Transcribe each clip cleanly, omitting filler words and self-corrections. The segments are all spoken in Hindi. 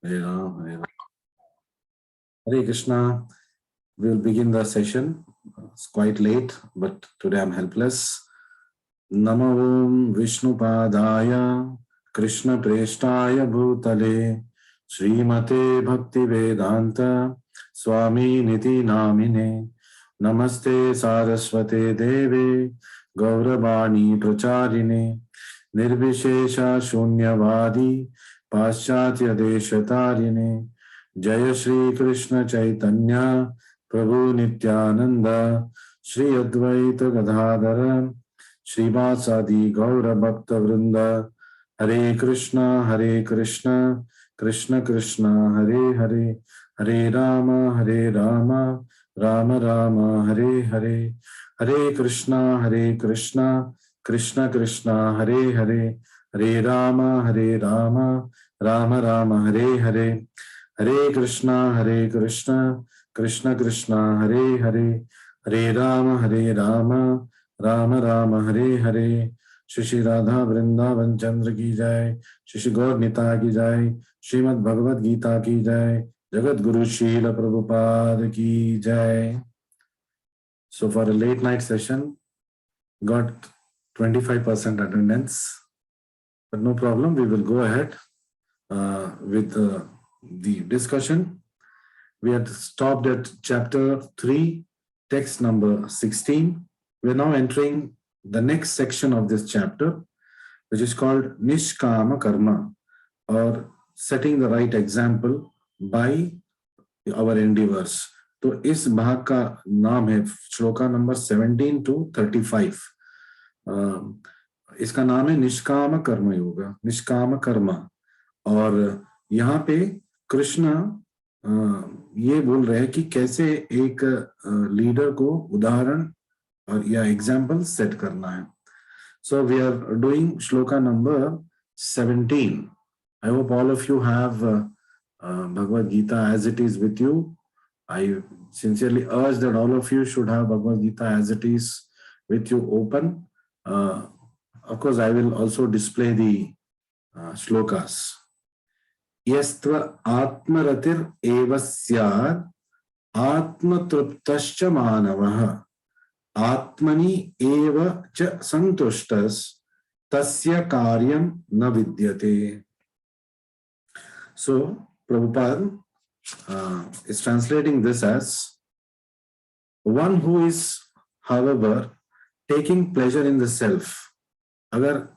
Hare Ram, Hare Ram. Hare Krishna. We will begin the session. It's quite late, but today I'm helpless. Namo Om Vishnupadaya Krishna Preshtaya Bhutale Srimate Bhakti Vedanta Swami Niti Namine Namaste Saraswate Deve Gauravani Pracharine Nirvishesha Shunyavadi Paschatya Deshatarine Jaya Shri Krishna Chaitanya Prabhu Nityananda Shri Advaita Gadadhara Srivasadi Gaura Bhakta Vrinda Hare Krishna Krishna Krishna Hare Hare Hare Rama Rama Rama Hare Hare Hare Krishna Krishna Krishna Hare Hare Hare Rama Rama Rama Hare Hare Hare Krishna Krishna Krishna Hare Hare Hare Rama Rama Rama Hare Hare Shri Radha Vrindavan Chandra ki jai, Shri Gaur Nita ki jai, Srimad Bhagavad Gita ki jai, Jagat Guru Srila Prabhupada ki jai. So for a late night session, got 25% attendance, but no problem, we will go ahead with the discussion. We had stopped at chapter 3, text number 16. We are now entering the next section of this chapter, which is called Nishkama Karma, or setting the right example by our endeavors. तो इस भाग का नाम है श्लोका नंबर 17 to 35. इसका नाम है निष्काम कर्म योग, निष्काम कर्म. और यहाँ पे कृष्ण ये बोल रहे हैं कि कैसे एक लीडर को उदाहरण और या एग्जाम्पल सेट करना है. So we are doing shloka number 17. I hope all of you have Bhagavad Gita as it is with you. I sincerely urge that all of you should have Bhagavad Gita as it is with you open. Of course, I will also display the shlokas. Yastra atmaratir evasyad atmatruptascha manavaha Atmani eva cha santushtas tasya karyam na vidyate. So, Prabhupada is translating this as one who is, however, taking pleasure in the self. अगर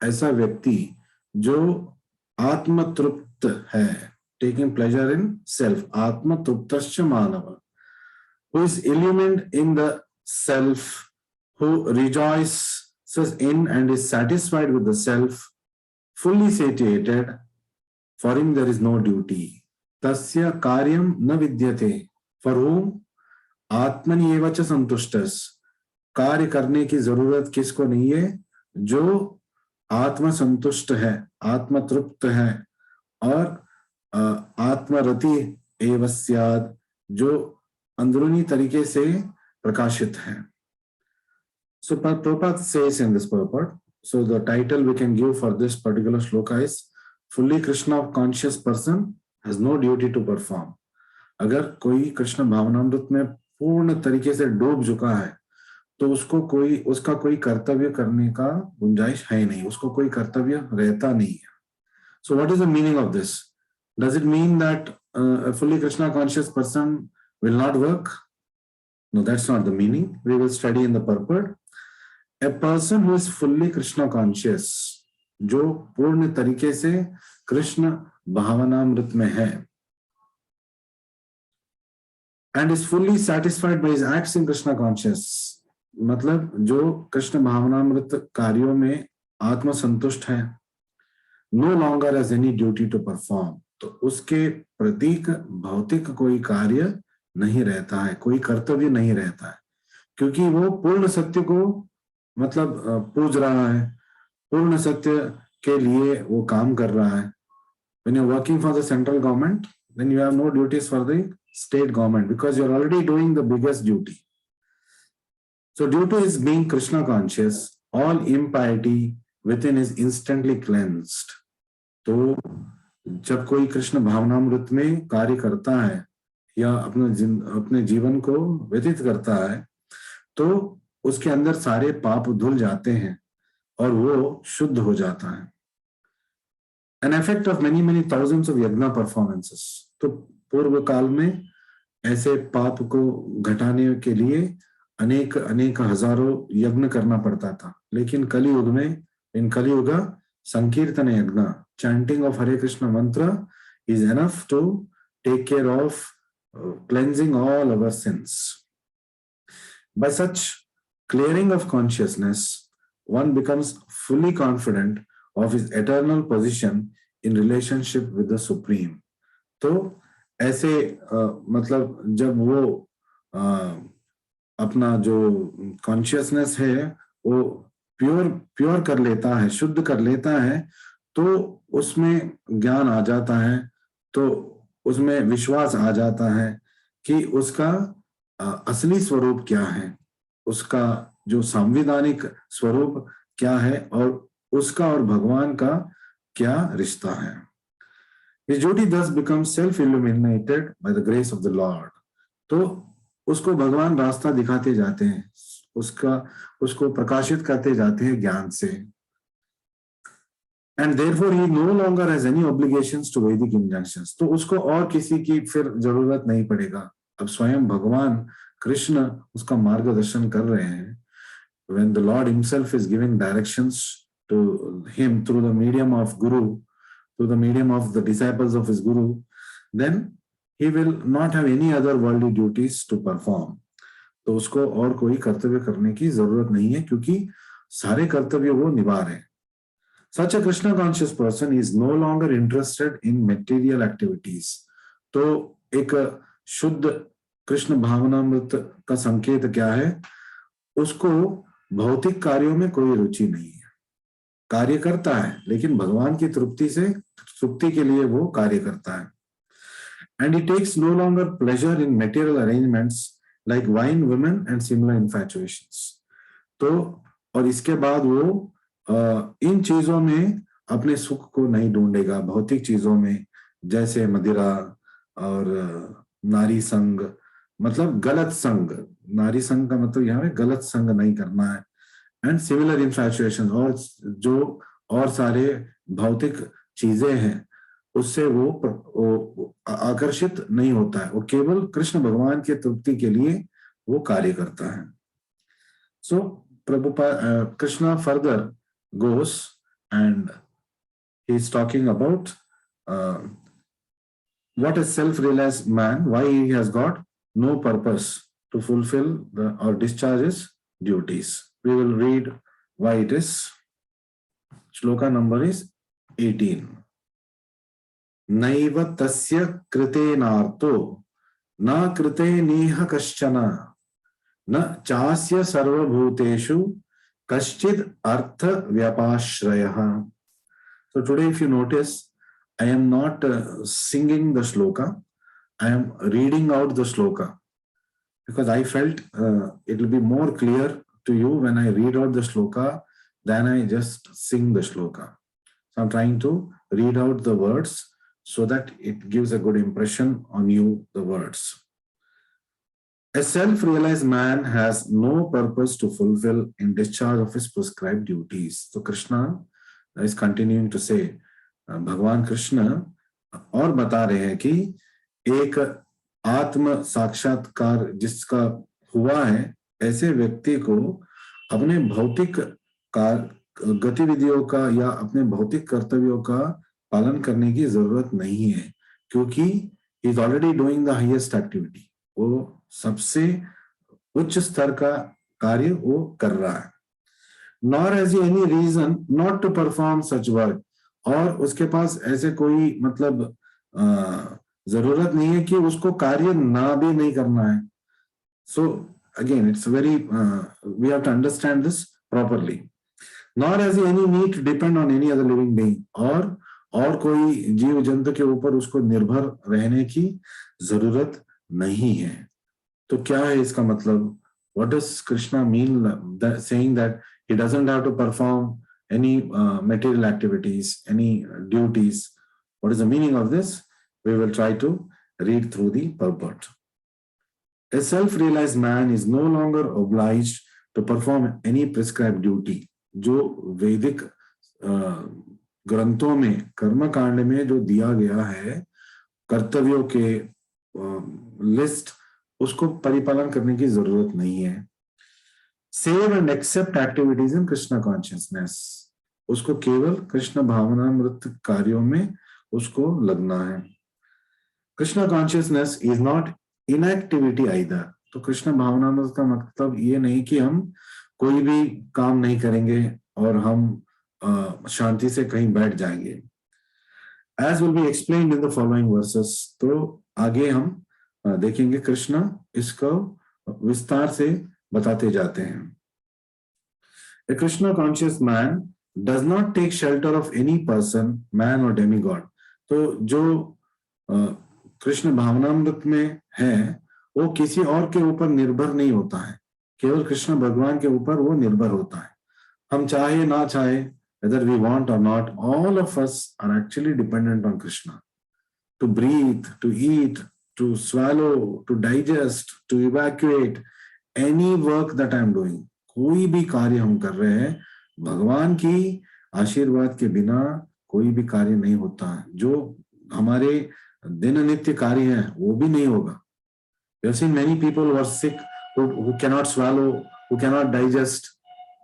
ऐसा व्यक्ति जो आत्मतृप्त है, taking pleasure in self, आत्मतृप्तश्च Manav, who is illumined in the self, who rejoices in and is satisfied with the self, fully satiated, for him there is no duty. Tasya karyam na vidyate, for whom atmani eva cha santushtas, कार्य करने की जरूरत किसको नहीं है? जो आत्म संतुष्ट है, आत्म तृप्त है और आत्मरति एव स्याद, जो अंदरूनी तरीके से प्रकाशित है. So Prabhupada says in this purport, so the title we can give for this particular shloka is fully Krishna conscious person has no duty to perform. अगर कोई कृष्ण भावनामृत में पूर्ण तरीके से डूब चुका है तो उसका कोई कर्तव्य करने का गुंजाइश है नहीं, उसको कोई कर्तव्य रहता नहीं है. So what is the meaning of this? Does it mean that a fully Krishna conscious person will not work? No, that's not the meaning. We will study in the purport. A person who is fully Krishna conscious, जो पूर्ण तरीके से कृष्ण भावनामृत में है, and is fully satisfied by his acts in Krishna conscious, मतलब जो कृष्ण भावनामृत कार्यों में आत्म संतुष्ट है, no longer has any duty to perform, तो उसके प्रतीक भौतिक कोई कार्य नहीं रहता है, कोई कर्तव्य नहीं रहता है, क्योंकि वो पूर्ण सत्य को मतलब पूज रहा है, पूर्ण सत्य के लिए वो काम कर रहा है. When you're working for the central government, then you have no duties for the state government because you're already doing the biggest duty. So due to his being Krishna conscious, all impiety within is instantly cleansed. तो जब कोई कृष्ण भावनामृत में कार्य करता है या अपने जीवन को व्यतीत करता है, तो उसके अंदर सारे पाप धुल जाते हैं और वो शुद्ध हो जाता है। An effect of many thousands of yagna performances. तो पूर्व काल में ऐसे पाप को घटाने के लिए अनेक अनेक हजारों यज्ञ करना पड़ता था, लेकिन कलियुग में, इन कलियुग, संकीर्तन यज्ञ, chanting of Hare Krishna mantra is enough to take care of cleansing all our sins. By such clearing of consciousness, one becomes fully confident of his eternal position in relationship with the Supreme. तो ऐसे मतलब जब वो अपना जो कॉन्शियसनेस है वो प्योर कर लेता है, शुद्ध कर लेता है, तो उसमें ज्ञान आ जाता है, तो उसमें विश्वास आ जाता है कि उसका असली स्वरूप क्या है, उसका जो संवैधानिक स्वरूप क्या है और उसका और भगवान का क्या रिश्ता है। His duty thus becomes self-illuminated by the grace of the Lord. तो उसको भगवान रास्ता दिखाते जाते हैं, उसको प्रकाशित करते जाते हैं ज्ञान से। And therefore he no longer has any obligations to Vedic injunctions. तो उसको और किसी की फिर जरूरत नहीं पड़ेगा। अब स्वयं भगवान कृष्ण उसका मार्गदर्शन कर रहे हैं। When the Lord himself is giving directions to him through the medium of Guru, through the medium of the disciples of his Guru, then he will not have any other worldly duties to perform. तो उसको और कोई कर्तव्य करने की जरूरत नहीं है, क्योंकि सारे कर्तव्य वो निभा रहे हैं। Such a Krishna conscious person is no longer interested in material activities. तो एक शुद्ध कृष्ण भावनामृत का संकेत क्या है? उसको भौतिक कार्यों में कोई रुचि नहीं है। कार्य करता है लेकिन भगवान की तृप्ति के लिए वो कार्य करता है। And he takes no longer pleasure in material arrangements like wine, women and similar infatuations. तो और इसके बाद वो इन चीजों में अपने सुख को नहीं ढूंढेगा, भौतिक चीजों में, जैसे मदिरा और नारी संग, मतलब गलत संग। नारी संग का मतलब यहाँ पे गलत संग नहीं करना है। एंड सिमिलर इन्फैचुएशन, और जो और सारे भौतिक चीजें हैं उससे वो आकर्षित नहीं होता है, वो केवल कृष्ण भगवान के तृप्ति के लिए वो कार्य करता है। सो Prabhupada, Krishna further goes and he's talking about what a self-realized man, why he has got no purpose to fulfill or discharge his duties. We will read why it is. Shloka number is 18. Naiva tasya kritenarto na kriteniha kaschana na chasya sarvabhuteshu kaschid artha vyapashrayah. So today, if you notice, I am not singing the shloka, I am reading out the shloka, because I felt it will be more clear to you when I read out the shloka than I just sing the shloka. So I'm trying to read out the words so that it gives a good impression on you, the words. A self-realized man has no purpose to fulfill in discharge of his prescribed duties. So Krishna is continuing to say, भगवान कृष्ण और बता रहे हैं कि एक आत्म साक्षात्कार जिसका हुआ है, ऐसे व्यक्ति को अपने भौतिक गतिविधियों का या अपने भौतिक कर्तव्यों का पालन करने की जरूरत नहीं है, क्योंकि he is already doing the highest activity. वो सबसे उच्च स्तर का कार्य वो कर रहा है. Nor has he any reason not to perform such work. और उसके पास ऐसे कोई मतलब जरूरत नहीं है कि उसको कार्य ना भी नहीं करना है. So again, it's very we have to understand this properly. Nor has he any need to depend on any other living being. और कोई जीव जंतु के ऊपर उसको निर्भर रहने की जरूरत नहीं है. तो क्या है इसका मतलब? What does Krishna mean that, saying that he doesn't have to perform any material activities, any duties? What is the meaning of this? We will try to read through the purport. A self-realized man is no longer obliged to perform any prescribed duty. जो वैदिक ग्रंथों में कर्म कांड में जो दिया गया है कर्तव्यों के लिस्ट, उसको परिपालन करने की जरूरत नहीं है. Save and accept activities in Krishna consciousness. उसको केवल कृष्ण भावनामृत कार्यों में उसको लगना है. Krishna consciousness is not inactivity either. तो कृष्ण भावनामृत का मतलब ये नहीं कि हम कोई भी काम नहीं करेंगे और हम शांति से कहीं बैठ जाएंगे. As will be explained in the following verses. तो आगे हम देखेंगे कृष्ण इसको विस्तार से बताते जाते हैं. A Krishna conscious man does not take shelter of any person, man or demigod. तो जो कृष्ण भावनामृत में है वो किसी और के ऊपर निर्भर नहीं होता है, केवल कृष्ण भगवान के ऊपर वो निर्भर होता है. हम चाहे ना चाहे, whether we want or not, all of us are actually dependent on Krishna. To breathe, to eat, to swallow, to digest, to evacuate, any work that I am doing, कोई भी कार्य हम कर रहे हैं, भगवान की आशीर्वाद के बिना कोई भी कार्य नहीं होता है. जो हमारे दिन नित्य कार्य हैं वो भी नहीं होगा. We have seen many people who are sick, who cannot swallow, who cannot digest.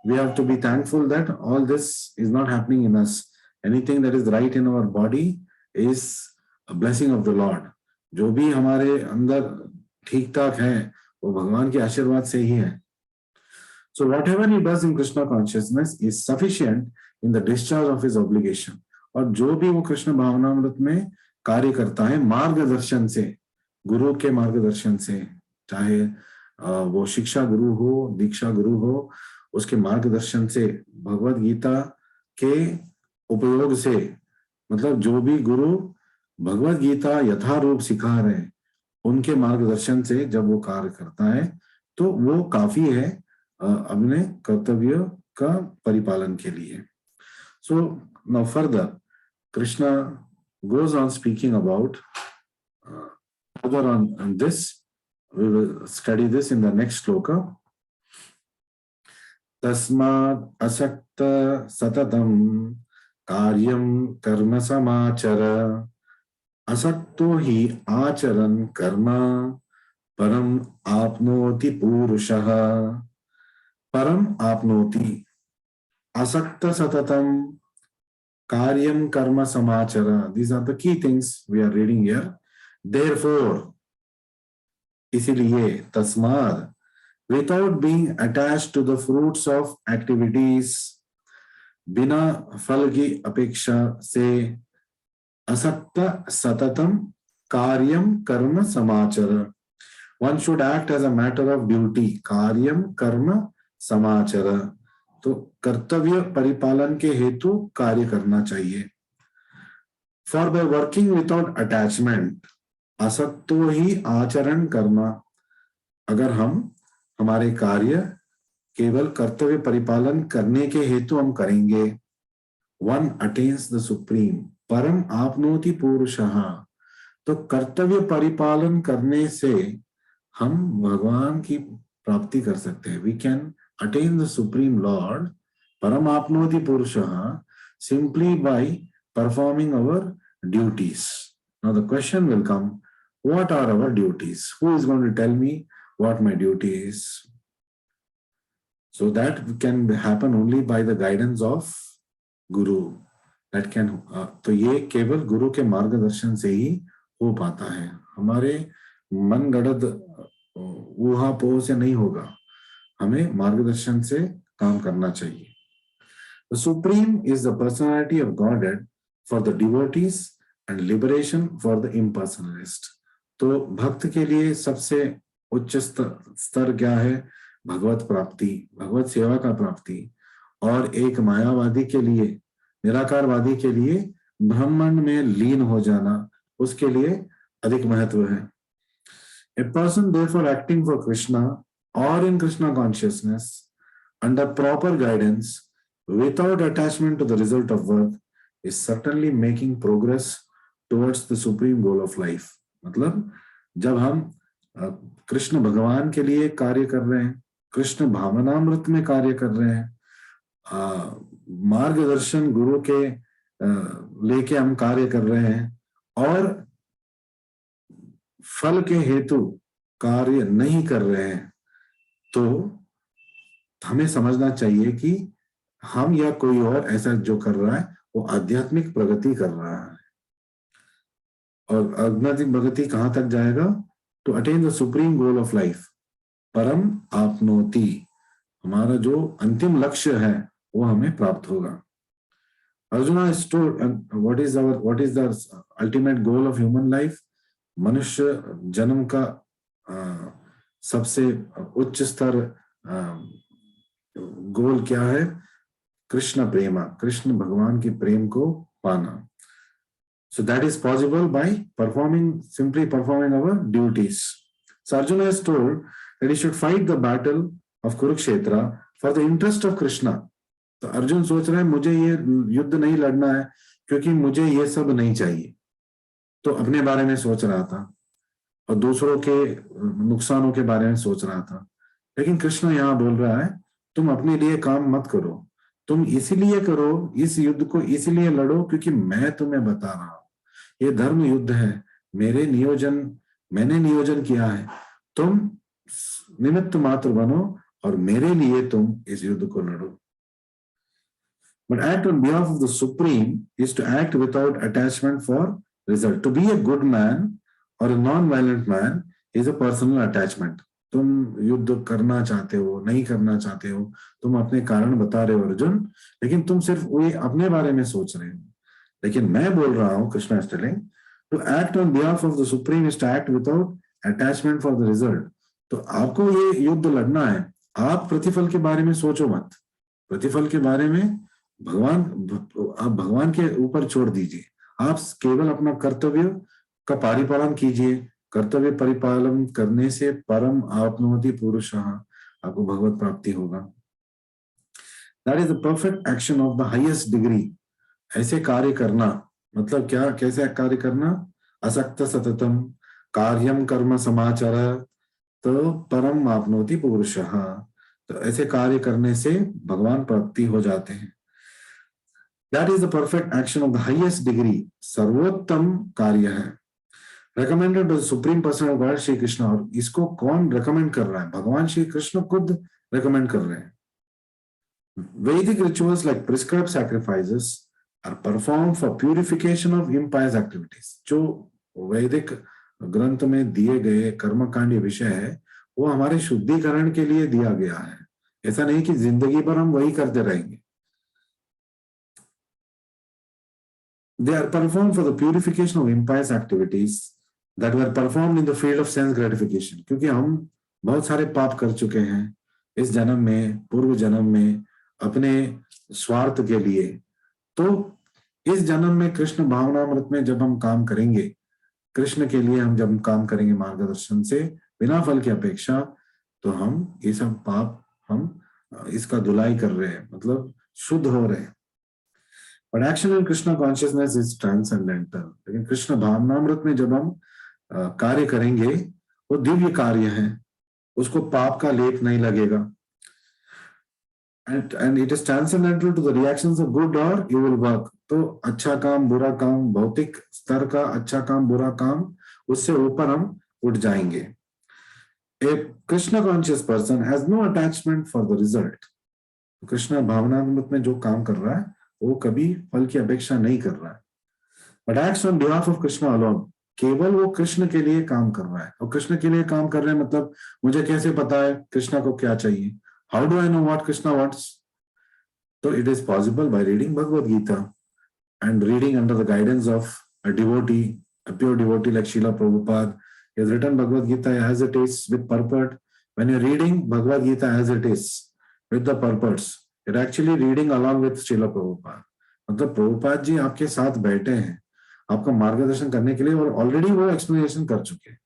We have to be thankful that all this is not happening in us. Anything that is right in our body is a blessing of the Lord. जो भी हमारे अंदर ठीक ठाक है वो भगवान के आशीर्वाद से ही है. So whatever he does in Krishna consciousness is sufficient in the discharge of his obligation. और जो भी वो कृष्ण भावनामृत में कार्य करता है मार्गदर्शन से, गुरु के मार्गदर्शन से, चाहे वो शिक्षा गुरु हो, दीक्षा गुरु हो, उसके मार्गदर्शन से, भगवत गीता के उपयोग से, मतलब जो भी गुरु भगवत गीता यथारूप सिखा रहे हैं उनके मार्गदर्शन से जब वो कार्य करता है तो वो काफी है अपने कर्तव्य का परिपालन के लिए. So now further Krishna goes on speaking about further on this. We will study this in the next shloka. Tasmad asakta satatam karyam karma samachara asakto hi acharan karma param apnoti purushaha. Param apnoti asakta satatam karyam karma samachara. These are the key things we are reading here. Therefore, इसलिए, tasmad, without being attached to the fruits of activities, बिना फल की अपेक्षा से, asakta satatam karyam karma samachara. One should act as a matter of duty. karyam karma samachara. तो कर्तव्य परिपालन के हेतु कार्य करना चाहिए. For by working without attachment, असक्तो ही आचरण कर्मा. अगर हम हमारे कार्य केवल कर्तव्य परिपालन करने के हेतु हम करेंगे, one attains the supreme. परम आपनोति पुरुषः. तो कर्तव्य परिपालन करने से हम भगवान की प्राप्ति कर सकते हैं. We can attain the supreme Lord, param apnoti purushaha, simply by performing our duties. Now the question will come, what are our duties? Who is going to tell me what my duty is? So that can happen only by the guidance of Guru. That can, तो ये केवल गुरु के मार्गदर्शन से ही हो पाता है. हमारे मन गढ़ ऊहापोह से नहीं होगा. हमें मार्गदर्शन से काम करना चाहिए. The Supreme is the personality of Godhead for the devotees and liberation for the impersonalist. तो भक्त के लिए सबसे उच्च स्तर क्या है? भगवत प्राप्ति, भगवत सेवा का प्राप्ति. और एक मायावादी के लिए, निराकारवादी के लिए ब्रह्मांड में लीन हो जाना, उसके लिए अधिक महत्व है. A person therefore acting for Krishna or in Krishna consciousness under proper guidance without attachment to the result of work is certainly making progress towards the supreme goal of life. मतलब जब हम कृष्ण भगवान के लिए कार्य कर रहे हैं, कृष्ण भावनामृत में कार्य कर रहे हैं, मार्गदर्शन गुरु के लेके हम कार्य कर रहे हैं, और फल के हेतु कार्य नहीं कर रहे हैं, तो हमें समझना चाहिए कि हम या कोई और ऐसा जो कर रहा है वो आध्यात्मिक प्रगति कर रहा है। और आध्यात्मिक प्रगति कहां तक जाएगा? To attain the supreme goal of life, परम आपनोति। हमारा जो अंतिम लक्ष्य है वो हमें प्राप्त होगा। Arjuna is told, what is the ultimate goal of human life? मनुष्य जन्म का सबसे उच्च स्तर गोल क्या है? कृष्ण प्रेमा, कृष्ण भगवान के प्रेम को पाना। So that is possible by simply performing our duties. So Arjuna is told that he should fight the battle of Kurukshetra for the interest of Krishna. तो अर्जुन सोच रहा है मुझे ये युद्ध नहीं लड़ना है क्योंकि मुझे ये सब नहीं चाहिए। तो अपने बारे में सोच रहा था और दूसरों के नुकसानों के बारे में सोच रहा था। लेकिन कृष्ण यहाँ बोल रहा है तुम अपने लिए काम मत करो, तुम इसीलिए करो, इस युद्ध को इसीलिए लड़ो क्योंकि मैं तुम्हें बता रहा हूं ये धर्म युद्ध है, मैंने नियोजन किया है, तुम निमित्त मात्र बनो और मेरे लिए तुम इस युद्ध को लड़ो। But act on behalf of the Supreme is to act without attachment for result. To be a good man or a non-violent man is a personal attachment. तुम युद्ध करना चाहते हो, नहीं करना चाहते हो, तुम अपने कारण बता रहे हो अर्जुन, लेकिन तुम सिर्फ वही अपने बारे में सोच रहे हो। लेकिन मैं बोल रहा हूं, Krishna is telling, to act on behalf of the Supreme is to act without attachment for the result. तो आपको ये युद्ध लड़ना है, आप प्रतिफल के बारे में सोचो मत। प्रतिफल के बारे में आप भगवान के ऊपर छोड़ दीजिए। आप केवल अपना कर्तव्य का परिपालन कीजिए। कर्तव्य परिपालन करने से परम आपनोति पुरुषः, आपको भगवत प्राप्ति होगा। That is the perfect action of the highest degree. ऐसे कार्य करना मतलब क्या? कैसे कार्य करना? असक्त सततम कार्यम कर्म समाचार तो परम आपनोति पुरुषः। तो ऐसे कार्य करने से भगवान प्राप्ति हो जाते हैं। That is the perfect action of the highest degree, सर्वोत्तम कार्य है। Recommended by the Supreme Person of God Shri Krishna. और इसको कौन recommend कर रहा है? भगवान श्री कृष्ण खुद recommend कर रहे हैं। Vedic rituals like prescribed sacrifices are performed for purification of impious activities. जो वैदिक ग्रंथ में दिए गए कर्मकांडी विषय है वो हमारे शुद्धिकरण के लिए दिया गया है। ऐसा नहीं कि जिंदगी भर हम वही करते रहेंगे। They are performed for the purification of impious activities that were performed in the field of sense gratification. क्योंकि हम बहुत सारे पाप कर चुके हैं इस जन्म में, पूर्व जन्म में, अपने स्वार्थ के लिए। तो इस जन्म में कृष्ण भावनामृत में जब हम काम करेंगे, कृष्ण के लिए हम जब काम करेंगे मार्गदर्शन से बिना फल की अपेक्षा, तो हम ये सब पाप हम इसका धुलाई कर रहे हैं, मतलब शुद्ध हो रहे हैं। But action in Krishna consciousness is transcendental. लेकिन कृष्ण भावनामृत में जब हम कार्य करेंगे वो दिव्य कार्य है, उसको पाप का लेप नहीं लगेगा। And it is transcendental to the reactions of good or evil work. तो अच्छा काम, बुरा काम, भौतिक स्तर का अच्छा काम, बुरा काम, उससे ऊपर हम उठ जाएंगे। A Krishna conscious person has no attachment for the result. Krishna भावनामृत में जो काम कर रहा है वो कभी फल की अपेक्षा नहीं कर रहा है। But acts on behalf of Krishna alone. केवल वो कृष्ण के लिए काम कर रहा है। और कृष्ण के लिए काम कर रहे हैं मतलब मुझे कैसे पता है कृष्णा को क्या चाहिए? How do I know what Krishna wants? So it is possible by reading Bhagavad Gita and reading under the guidance of a devotee, a pure devotee like Srila Prabhupada. He has written Bhagavad Gita as it is with purport. When you're reading Bhagavad Gita as it is with the purports, you're actually reading along with Srila Prabhupada. मतलब प्रभुपाद जी आपके साथ बैठे हैं आपका मार्गदर्शन करने के लिए और ऑलरेडी वो एक्सप्लेनेशन कर चुके हैं।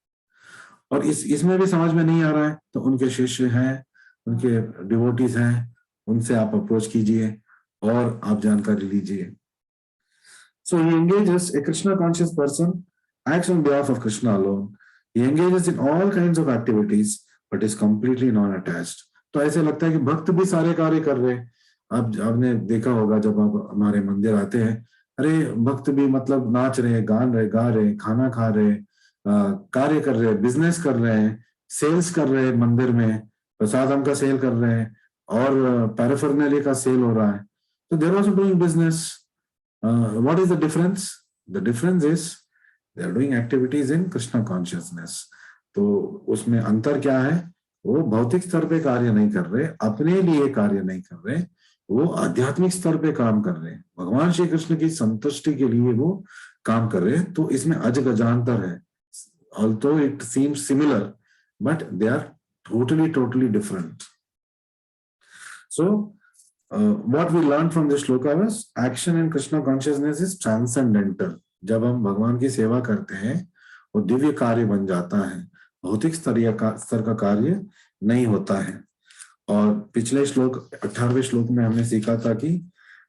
और इसमें भी समझ में नहीं आ रहा है तो उनके शिष्य हैं, उनके डिवोटीज हैं, उनसे आप अप्रोच कीजिए और आप जानकारी लीजिए। So he engages, a Krishna conscious person acts on behalf of Krishna alone. He engages in all kinds of activities, but is completely non-attached. तो ऐसे लगता है कि भक्त भी सारे कार्य कर रहे हैं. आप आपने देखा होगा जब आप हमारे मंदिर आते हैं, अरे भक्त भी मतलब नाच रहे, गा रहे, खाना खा रहे, कार्य कर रहे, बिजनेस कर रहे हैं, सेल्स कर रहे हैं, मंदिर में प्रसादम का सेल कर रहे हैं और पैराफर्नली का सेल हो रहा है. तो they're also doing business. What is the difference? The difference is they are doing activities in Krishna consciousness. तो उसमें अंतर क्या है? वो भौतिक स्तर पे कार्य नहीं कर रहे, अपने लिए कार्य नहीं कर रहे, वो आध्यात्मिक स्तर पे काम कर रहे हैं, भगवान श्री कृष्ण की संतुष्टि के लिए वो काम कर रहे हैं. तो इसमें अजगजांतर है. Although it seems similar, but they are totally different. So what we learned from this shloka was action in Krishna consciousness is transcendental. जब हम भगवान की सेवा करते हैं वो दिव्य कार्य बन जाता है, भौतिक स्तर का कार्य नहीं होता है. और पिछले श्लोक 18वें श्लोक में हमने सीखा था कि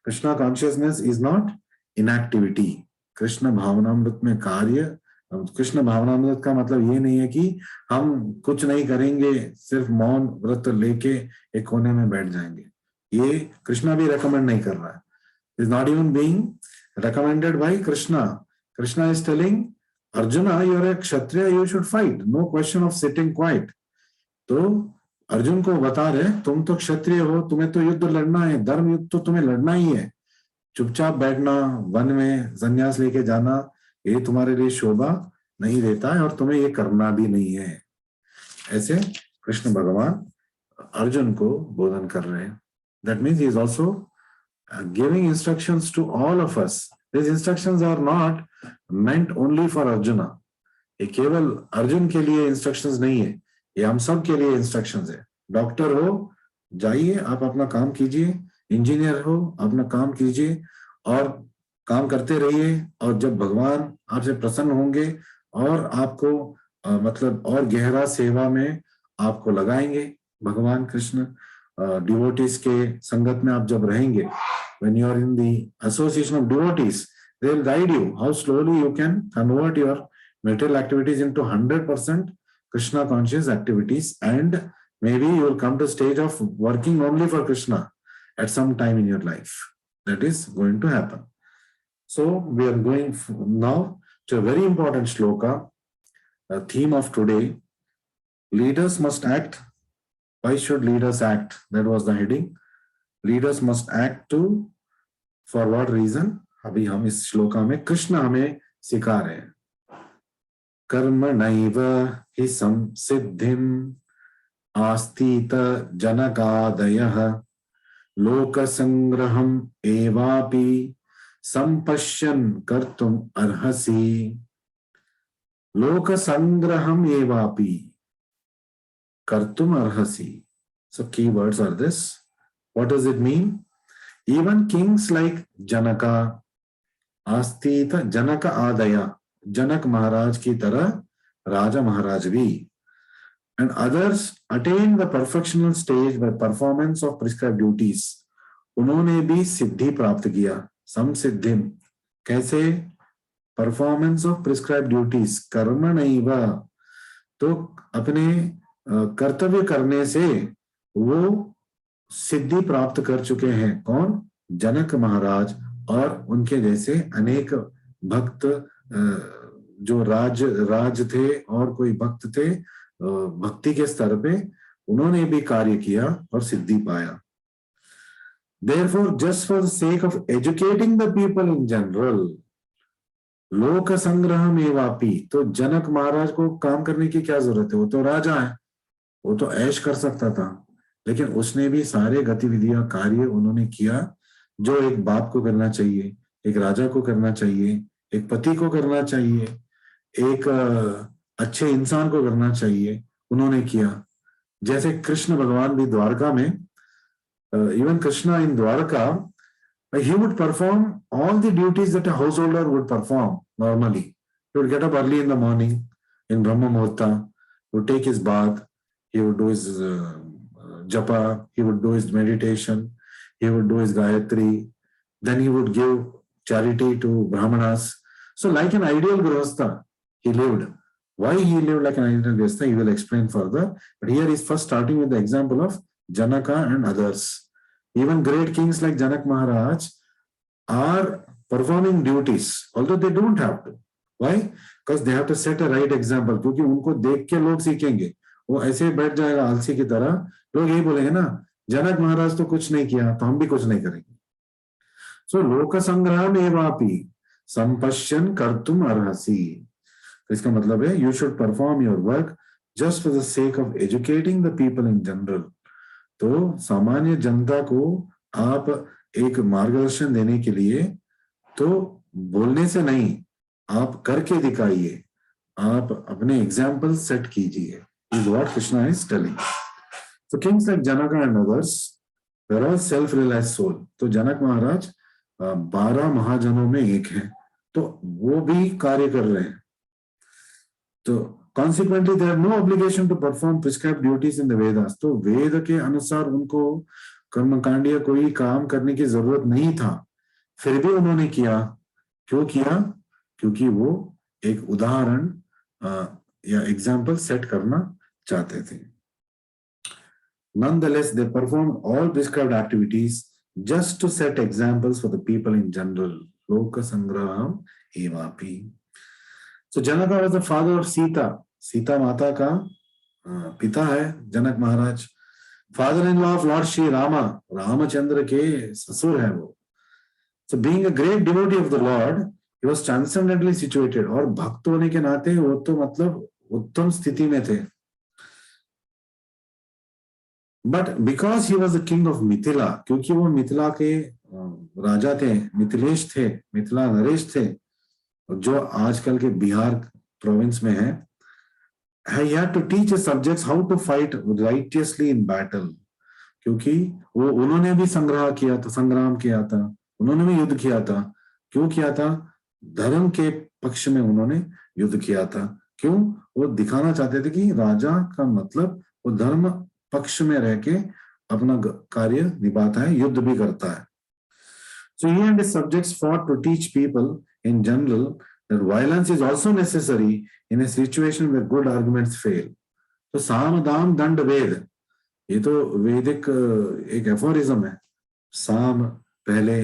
Krishna consciousness is not inactivity. Krishna भावनामृत में कार्य, कृष्ण भावनामृत का मतलब ये नहीं है कि हम कुछ नहीं करेंगे, सिर्फ मौन व्रत लेके एक कोने में बैठ जाएंगे. ये कृष्णा भी रेकमेंड नहीं कर रहा है. Is not even being recommended by Krishna. Krishna is telling Arjuna, you are a Kshatriya, you should fight, no question of sitting quiet. तो अर्जुन को बता रहे तुम तो क्षत्रिय हो, तुम्हें तो युद्ध लड़ना है, धर्म युद्ध तो तुम्हें लड़ना ही है. चुपचाप बैठना, वन में संन्यास लेके जाना, ये तुम्हारे लिए शोभा नहीं देता है और तुम्हें ये करना भी नहीं है. ऐसे कृष्ण भगवान अर्जुन को बोधन कर रहे हैं. That means he is also giving instructions to all of us. These instructions are not meant only for Arjuna. ये केवल अर्जुन के लिए इंस्ट्रक्शंस नहीं है, ये हम सब के लिए इंस्ट्रक्शंस है. डॉक्टर हो, जाइए आप अपना काम कीजिए. इंजीनियर हो, अपना काम कीजिए और काम करते रहिए. और जब भगवान आपसे प्रसन्न होंगे और आपको मतलब और गहरा सेवा में आपको लगाएंगे, भगवान कृष्ण डिवोटीज के संगत में आप जब रहेंगे, when you are in the association of devotees, they will guide you how slowly you can convert your material activities into 100% Krishna conscious activities, and maybe you will come to stage of working only for Krishna at some time in your life. That is going to happen. So we are going now to a very important shloka, a theme of today. Leaders must act. Why should leaders act? That was the heading. Leaders must act too. For what reason? अभी हम इस श्लोका में कृष्ण हमें सिखा रहे हैं. कर्मणैव हि संसिद्धिम् आस्तीत जनकादयः लोकसंग्रहम् एवापि संपश्यन् कर्तुम् अर्हसि. लोकसंग्रहम् एवापि kartum arhasi. So keywords are this. What does it mean? Even kings like Janaka, Astita, Janaka Adaya, Janak Maharaj ki tarah Raja Maharaj bhi, and others attain the perfectional stage by performance of prescribed duties. उन्होंने भी सिद्धि प्राप्त किया. संसिद्धिम कैसे? Performance of prescribed duties. कर्मणैव, तो अपने कर्तव्य करने से वो सिद्धि प्राप्त कर चुके हैं. कौन? जनक महाराज और उनके जैसे अनेक भक्त जो राज थे और कोई भक्त थे भक्ति के स्तर पे, उन्होंने भी कार्य किया और सिद्धि पाया. Therefore, just for the sake of educating the people in general, लोक संग्रह में वापी, तो जनक महाराज को काम करने की क्या जरूरत है? वो तो राजा है, वो तो ऐश कर सकता था, लेकिन उसने भी सारे गतिविधियां कार्य उन्होंने किया जो एक बाप को करना चाहिए, एक राजा को करना चाहिए, एक पति को करना चाहिए, एक अच्छे इंसान को करना चाहिए, उन्होंने किया. जैसे कृष्ण भगवान भी द्वारका में, even Krishna in Dwarka, he would perform all the duties that a householder would perform normally. He would get up early in the morning in Brahma Muhurta, he would take his bath, he would do his japa, he would do his meditation, he would do his Gayatri, then he would give charity to Brahmanas. So like an ideal Grihastha, he lived. Why he lived like an ideal Grihastha, he will explain further. But here he's first starting with the example of Janaka and others. Even great kings like Janak Maharaj are performing duties, although they don't have to. Why? Because they have to set a right example. क्योंकि उनको देख के लोग सीखेंगे. वो ऐसे बैठ जाएगा आलसी की तरह, लोग यही बोलेंगे ना, जनक महाराज तो कुछ नहीं किया, तो हम भी कुछ नहीं करेंगे. So लोक संग्राम एवापि संपश्यन कर्तुम अर्हसि. इसका मतलब है you should perform your work just for the sake of educating the people in general. तो सामान्य जनता को आप एक मार्गदर्शन देने के लिए तो बोलने से नहीं, आप करके दिखाइए, आप अपने एग्जाम्पल सेट कीजिए. Is what Krishna is telling. So kings like Janaka and others, they're all self-realized soul. तो जनक महाराज 12 महाजनों में एक है, तो वो भी कार्य कर रहे हैं. तो consequently they have no obligation to perform prescribed duties in the Vedas. तो वेद के अनुसार उनको कर्मकांडीय कोई काम करने की जरूरत नहीं था, फिर भी उन्होंने किया. क्यों किया? क्योंकि वो एक उदाहरण या एग्जाम्पल सेट करना चाहते थे. Nonetheless, they performed all prescribed activities just to set examples for the people in general. Loka Sangraham Evapi. So Janaka was the father of Sita. Sita Mata का पिता है जनक महाराज. Father-in-law of Lord Shri Rama. Ramchandra के ससुर है वो. So being a great devotee of the Lord, he was transcendently situated. और भक्त होने के नाते वो तो मतलब उत्तम स्थिति में थे. But because he was the king of Mithila, क्योंकि वो मिथिला के राजा थे, मिथिलेश थे, मिथिला नरेश थे, जो आजकल के बिहार प्रोविंस में है, he had to teach his subjects how to fight righteously in battle. क्योंकि वो उन्होंने भी संग्राम किया था, उन्होंने भी युद्ध किया था. क्यों किया था? धर्म के पक्ष में उन्होंने युद्ध किया था. क्यों? वो दिखाना चाहते थे कि राजा का मतलब वो धर्म पक्ष में रह के अपना कार्य निभाता है, युद्ध भी करता है. So he and his subjects fought to teach people in general that violence is also necessary in a situation where good arguments fail. तो साम दाम दंड वेद, ये तो वैदिक एक एफोरिज्म है. साम पहले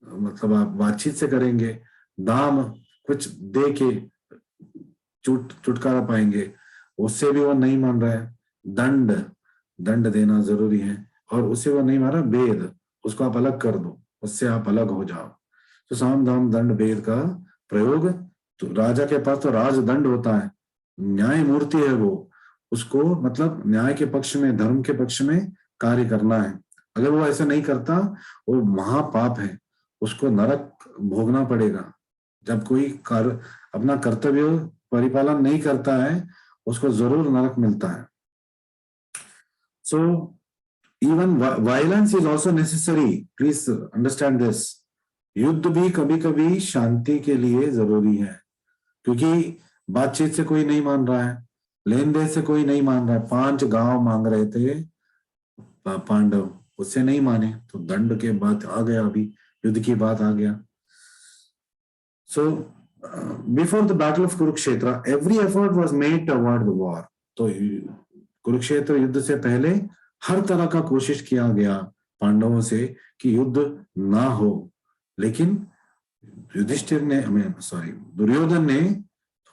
मतलब आप बातचीत से करेंगे, दाम कुछ दे के छुटकारा पाएंगे, उससे भी वो नहीं मान रहा है, दंड देना जरूरी है, और उससे वो नहीं मान रहा, वेद उसको आप अलग कर दो, उससे आप अलग हो जाओ. तो साम दाम दंड वेद का प्रयोग, तो राजा के पास तो राजदंड होता है, न्याय मूर्ति है वो, उसको मतलब न्याय के पक्ष में, धर्म के पक्ष में कार्य करना है. अगर वो ऐसा नहीं करता, वो महापाप है, उसको नरक भोगना पड़ेगा. जब कोई अपना कर्तव्य परिपालन नहीं करता है, उसको जरूर नरक मिलता है. So even violence is also necessary. Please understand this. युद्ध भी कभी कभी शांति के लिए जरूरी है, क्योंकि बातचीत से कोई नहीं मान रहा है, लेन देन से कोई नहीं मान रहा है. 5 गांव मांग रहे थे पांडव, उससे नहीं माने, तो दंड के बात आ गया, अभी युद्ध की बात आ गया. So before the battle of Kurukshetra, every effort was made to avoid the war. तो कुरुक्षेत्र युद्ध से पहले हर तरह का कोशिश किया गया पांडवों से कि युद्ध ना हो, लेकिन दुर्योधन ने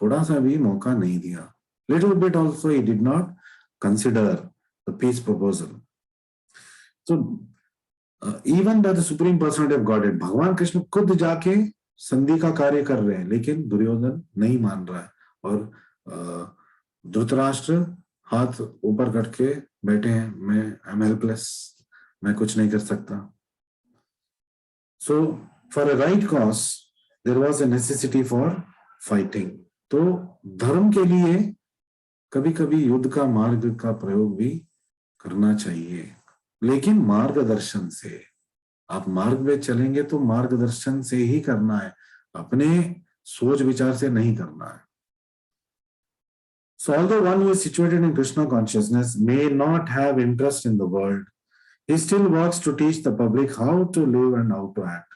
थोड़ा सा भी मौका नहीं दिया. Little bit also he did not consider the peace proposal. So even by the supreme personality of Godhead, भगवान कृष्ण खुद जाके संधि का कार्य कर रहे हैं, लेकिन दुर्योधन नहीं मान रहा है, और धृतराष्ट्र हाथ ऊपर करके बैठे हैं, मैं आई एम हेल्पलेस, मैं कुछ नहीं कर सकता. So for a right cause there was a necessity for fighting. तो धर्म के लिए कभी कभी युद्ध का मार्ग का प्रयोग भी करना चाहिए, लेकिन मार्गदर्शन से. आप मार्ग में चलेंगे तो मार्गदर्शन से ही करना है, अपने सोच विचार से नहीं करना है. So although one who is situated in Krishna consciousness may not have interest in the world, he still works to teach the public how to live and how to act.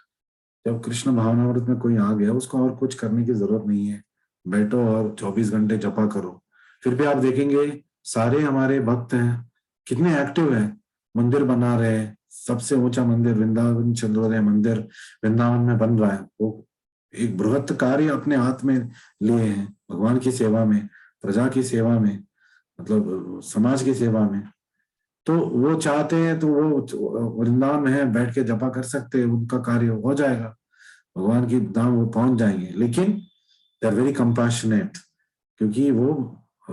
जब कृष्ण भावनामृत में कोई आ गया, उसको और कुछ करने की जरूरत नहीं है, बैठो और 24 घंटे जपा करो। फिर भी आप देखेंगे सारे हमारे भक्त हैं कितने एक्टिव हैं, मंदिर बना रहे हैं। सबसे ऊंचा मंदिर वृंदावन चंद्रोदय मंदिर वृंदावन में बन रहा है। वो एक बृहत् कार्य अपने हाथ में लिए हैं, भगवान की सेवा में, प्रजा की सेवा में, मतलब समाज की सेवा में। तो वो चाहते हैं तो वो वृंदावन में है, बैठ के जपा कर सकते हैं, उनका कार्य हो जाएगा, भगवान की धाम वो पहुंच जाएंगे। लेकिन दे आर वेरी कंपैशनेट, क्योंकि वो अ,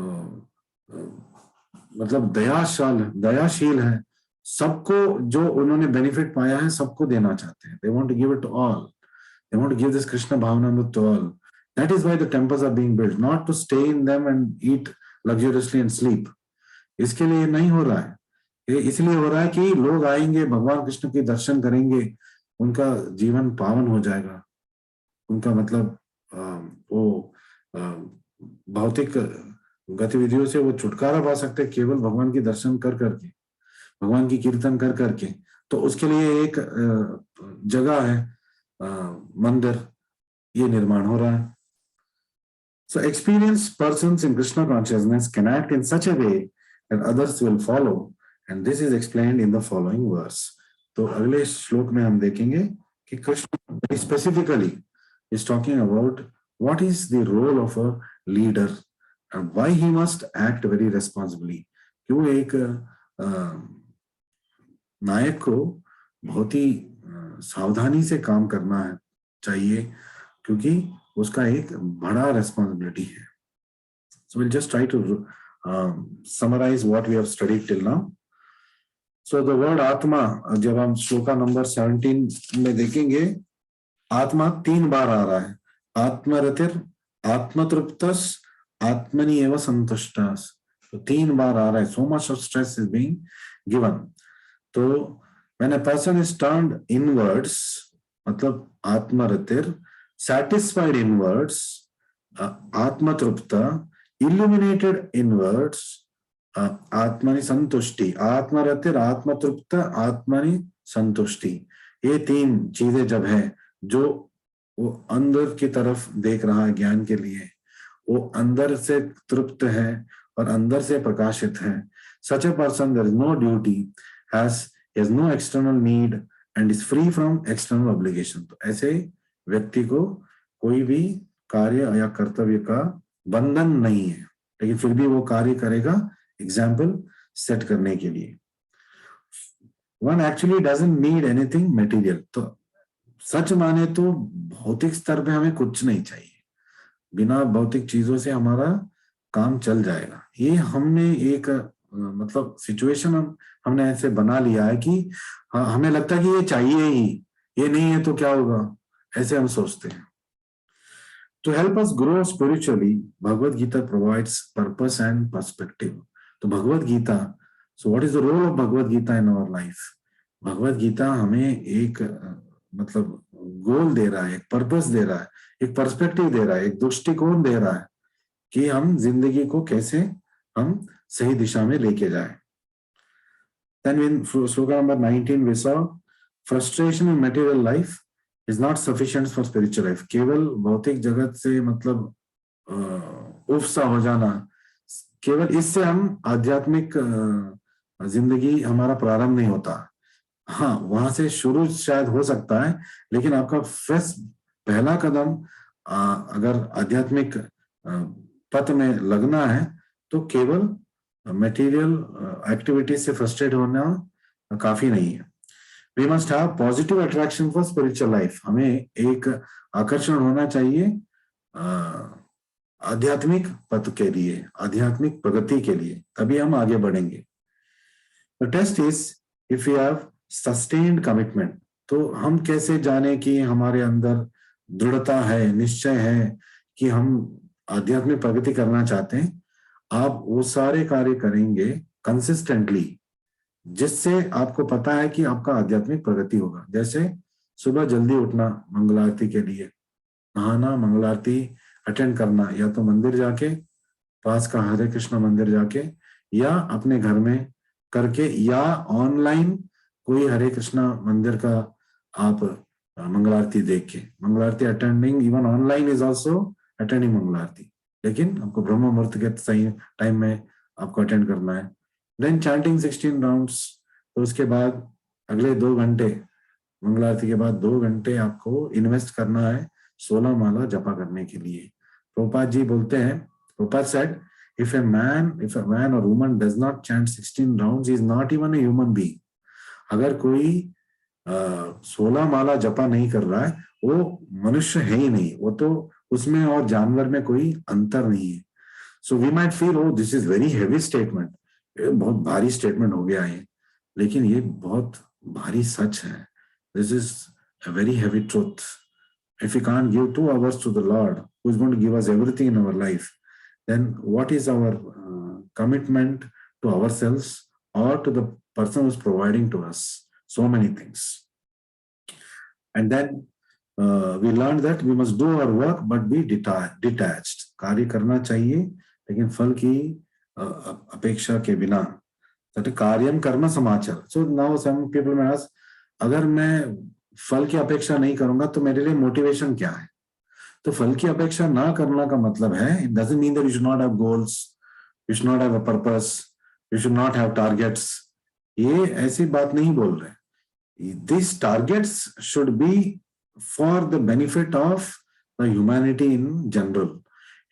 मतलब दयाशील है। सबको जो उन्होंने बेनिफिट पाया है सबको देना चाहते हैं। They want to give it to all, they want to give this Krishna भावनामृत to all. That is why the temples are being built, not to stay in them and eat luxuriously and sleep. इसके लिए नहीं हो रहा है, ये इसलिए हो रहा है कि लोग आएंगे, भगवान कृष्ण के दर्शन करेंगे, उनका जीवन पावन हो जाएगा, उनका मतलब वो भौतिक गतिविधियों से वो छुटकारा पा सकते हैं केवल भगवान की दर्शन कर करके, भगवान की कीर्तन कर करके। तो उसके लिए एक जगह है, मंदिर, ये निर्माण हो रहा है। So experienced persons in Krishna consciousness can act in such a way that others will follow, and this is explained in the following verse. तो अगले श्लोक में हम देखेंगे कि Krishna specifically is talking about what is the role of a leader and why he must act very responsibly. क्यों एक नायक को बहुत ही सावधानी से काम करना है चाहिए, क्योंकि उसका एक बड़ा रेस्पॉन्सिबिलिटी है। So we'll just try to summarize what we have studied till now. So the word आत्मा, जब हम श्लोका नंबर 17 में देखेंगे, आत्मा 3 बार आ रहा है। आत्मरतिर, आत्मतृप्तस, आत्मनि एव संतुष्टस। तो 3 बार आ रहा है। So much of stress is being given. तो when a person is turned inwards, मतलब आत्मरतिर, satisfied inwards, आत्मतृप्ता, illuminated inwards, आत्मनि संतुष्टि, आत्मरतिर, आत्मतृप्त, आत्मनि संतुष्टि। ये 3 चीजें जब है, जो वो अंदर की तरफ देख रहा है ज्ञान के लिए, वो अंदर से तृप्त है और अंदर से प्रकाशित है। Such a person, there is no duty, has no external need and is free from external obligation. तो ऐसे व्यक्ति को कोई भी कार्य या कर्तव्य का बंधन नहीं है, लेकिन फिर भी वो कार्य करेगा एग्जाम्पल सेट करने के लिए। One actually doesn't need anything material. तो सच माने तो भौतिक स्तर पे हमें कुछ नहीं चाहिए, बिना भौतिक चीजों से हमारा काम चल जाएगा। ये हमने एक मतलब सिचुएशन हमने ऐसे बना लिया है कि हमें लगता है कि ये चाहिए ही, ये नहीं है तो क्या होगा, ऐसे हम सोचते हैं। To help us grow spiritually, Bhagavad Gita provides purpose and perspective. तो Bhagavad Gita, so what is the role of Bhagavad Gita in our life? Bhagavad Gita हमें एक मतलब गोल दे रहा है, एक पर्पस दे रहा है, एक पर्सपेक्टिव दे रहा है, एक दृष्टिकोण दे रहा है कि हम जिंदगी को कैसे हम सही दिशा में लेके जाए। Then in sloka number 19 we saw frustration in material life is not sufficient for spiritual life. केवल भौतिक जगत से मतलब उफसा हो जाना, केवल इससे हम आध्यात्मिक जिंदगी हमारा प्रारंभ नहीं होता। हाँ, वहां से शुरू शायद हो सकता है, लेकिन आपका फर्स्ट पहला कदम अगर आध्यात्मिक पथ में लगना है तो केवल मटेरियल एक्टिविटीज से फ्रस्ट्रेट होना काफी नहीं है। We must have positive attraction for spiritual life. हमें एक आकर्षण होना चाहिए आध्यात्मिक पथ के लिए, आध्यात्मिक प्रगति के लिए, तभी हम आगे बढ़ेंगे। The test is if you have sustained commitment. तो हम कैसे जाने कि हमारे अंदर दृढ़ता है, निश्चय है कि हम आध्यात्मिक प्रगति करना चाहते हैं। आप वो सारे कार्य करेंगे कंसिस्टेंटली जिससे आपको पता है कि आपका आध्यात्मिक प्रगति होगा। जैसे सुबह जल्दी उठना मंगल आरती के लिए, नहाना, मंगल आरती अटेंड करना, या तो मंदिर जाके, पास का हरे कृष्ण मंदिर जाके, या अपने घर में करके, या ऑनलाइन कोई हरे कृष्णा मंदिर का आप मंगल आरती देख के। मंगल आरती attending even online is also attending मंगल आरती, लेकिन आपको ब्रह्म मुहूर्त के सही टाइम में आपको अटेंड करना है। देन चैंटिंग 16 राउंड्स, तो उसके बाद अगले 2 घंटे, मंगल आरती के बाद 2 घंटे आपको इन्वेस्ट करना है 16 माला जपा करने के लिए। प्रभुपाद जी बोलते हैं, Prabhupada said, if a man or woman does not chant 16 rounds, he is not even a human being. अगर कोई 16 माला जपा नहीं कर रहा है, वो मनुष्य है ही नहीं, वो तो उसमें और जानवर में कोई अंतर नहीं है। So we might feel, oh this is very heavy statement, बहुत भारी स्टेटमेंट हो गया है, लेकिन ये बहुत भारी सच है। This is a very heavy truth. If we can't give 2 hours to the Lord, who is going to give us everything in our life, then what is our commitment to ourselves or to the person who is providing to us so many things? And then we learned that we must do our work but be detached. कार्य करना चाहिए लेकिन फल की अपेक्षा के बिना। that कार्यम कर्म समाचार. So now some people may ask, अगर मैं फल की अपेक्षा नहीं करूंगा तो मेरे लिए मोटिवेशन क्या है? तो फल की अपेक्षा ना करना का मतलब है, it doesn't mean that you should not have goals, you should not have a purpose, you should not have targets. ये ऐसी बात नहीं बोल रहे. These targets should be for the benefit of the humanity in general.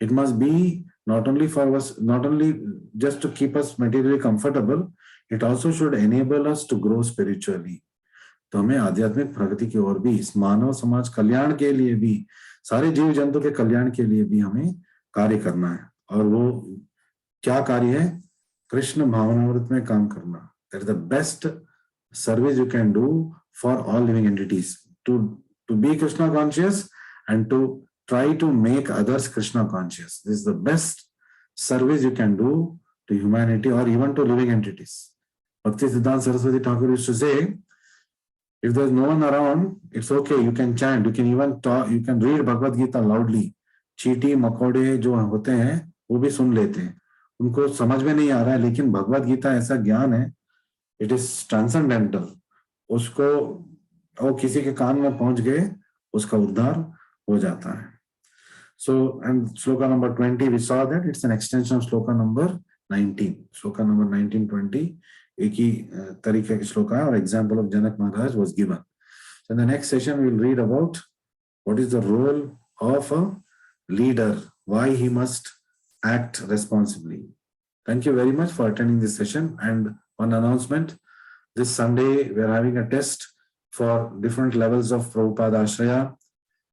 It must be not only for us, not only just to keep us materially comfortable, it also should enable us to grow spiritually. तो हमें आध्यात्मिक प्रगति की ओर भी, इस मानव समाज कल्याण के लिए भी, सारे जीव जंतु के कल्याण के लिए भी हमें कार्य करना है। और वो क्या कार्य है? कृष्ण भावनामृत में काम करना। That is the best service you can do for all living entities, to be Krishna conscious and to try to make others Krishna conscious. This is the best service you can do to humanity or even to living entities. Bhakti Siddhanta Saraswati Thakur used to say, if there is no one around, it's okay, you can chant, you can even talk, you can read Bhagavad Gita loudly. चीटी मकोड़े जो होते हैं वो भी सुन लेते हैं, उनको समझ में नहीं आ रहा है, लेकिन भगवद गीता ऐसा ज्ञान है, इट इज ट्रांसेंडेंटल, उसको वो किसी के कान में पहुंच गए, उसका उद्धार हो जाता है। So and shloka number 20 we saw that it's an extension of shloka number 19। Shloka number 19 20 एक ही तरीके के श्लोका है और example of Janak Maharaj was given. So in the next session we will read about what is the role of a leader, why he must act responsibly. Thank you very much for attending this session. And one announcement, this Sunday we are having a test for different levels of Prabhupada Ashraya.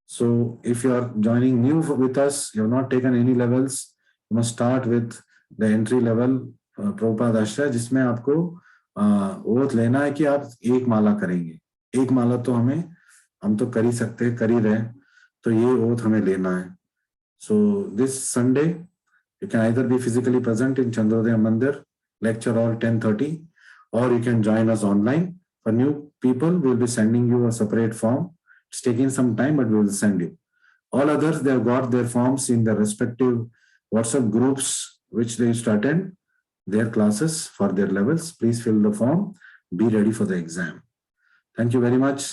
So if you are joining new with us, you have not taken any levels, you must start with the entry level Prabhupada Ashraya, जिसमें आपको ओथ लेना है कि आप एक माला करेंगे। एक माला तो हम तो कर ही सकते हैं, कर ही रहे, तो ये ओथ हमें लेना है। So this Sunday you can either be physically present in Chandrodaya Mandir, lecture all 10:30, or you can join us online. For new people, we'll be sending you a separate form. It's taking some time, but we will send you. All others, they have got their forms in their respective WhatsApp groups, which they used to attend their classes for their levels. Please fill the form. Be ready for the exam. Thank you very much.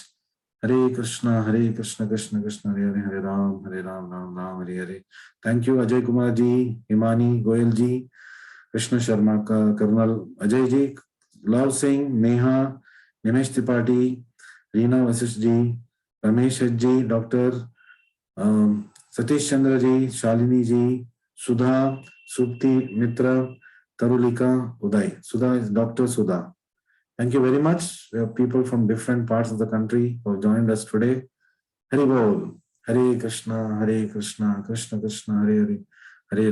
Hare Krishna, Krishna Krishna, Hare Hare, Hare Ram, Ram Ram, Hare Hare. Thank you, Ajay Kumar ji, Himani Goyal ji, Krishna Sharma का, colonel Ajay ji, Luv Singh, Neha, Nimesh Tripathi, Reena Vashishtha ji, Ramesh ji, doctor Satish Chandra ji, Shalini ji, Sudha, Supti Mitra, Tarulika, Uday, Sudha is Dr. Sudha. Thank you very much. We have people from different parts of the country who have joined us today. Hari Bol. Hare Krishna, Krishna Krishna, Hare Hare,